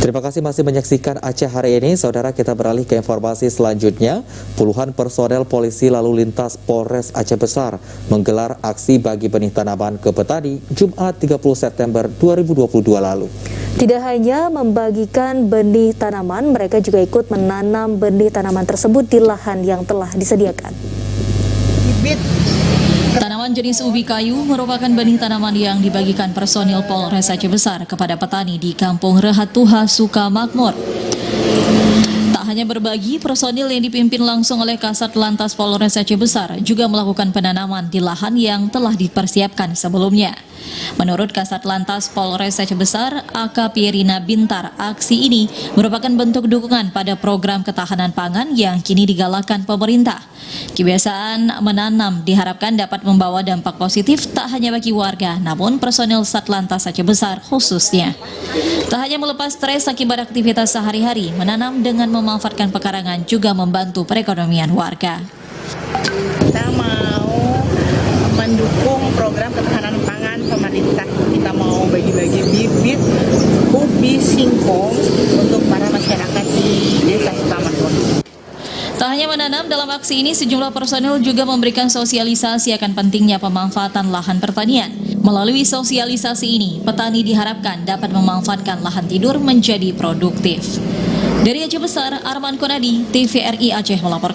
Terima kasih masih menyaksikan Aceh hari ini. Saudara, kita beralih ke informasi selanjutnya. Puluhan personel polisi lalu lintas Polres Aceh Besar menggelar aksi bagi benih tanaman ke petani Jumat 30 September 2022 lalu. Tidak hanya membagikan benih tanaman, mereka juga ikut menanam benih tanaman tersebut di lahan yang telah disediakan. Tanaman jenis ubi kayu merupakan benih tanaman yang dibagikan personil Polres Aceh Besar kepada petani di Kampung Rehat Tuha, Sukamakmur. Tak hanya berbagi, personil yang dipimpin langsung oleh Kasat Lantas Polres Aceh Besar juga melakukan penanaman di lahan yang telah dipersiapkan sebelumnya. Menurut Kasat Lantas Polres Aceh Besar, AKP Rina Bintar, aksi ini merupakan bentuk dukungan pada program ketahanan pangan yang kini digalakkan pemerintah. Kebiasaan menanam diharapkan dapat membawa dampak positif tak hanya bagi warga, namun personil Satlantas Aceh Besar khususnya. Tak hanya melepas stres akibat aktivitas sehari-hari, menanam dengan memanfaatkan pekarangan juga membantu perekonomian warga. Kita mau mendukung program ketahanan pangan pemerintah. Kita mau bagi-bagi bibit ubi singkong untuk para masyarakat di Desa Sukamakmur. Tak hanya menanam, dalam aksi ini sejumlah personel juga memberikan sosialisasi akan pentingnya pemanfaatan lahan pertanian. Melalui sosialisasi ini, petani diharapkan dapat memanfaatkan lahan tidur menjadi produktif. Dari Aceh Besar, Arman Konadi, TVRI Aceh melaporkan.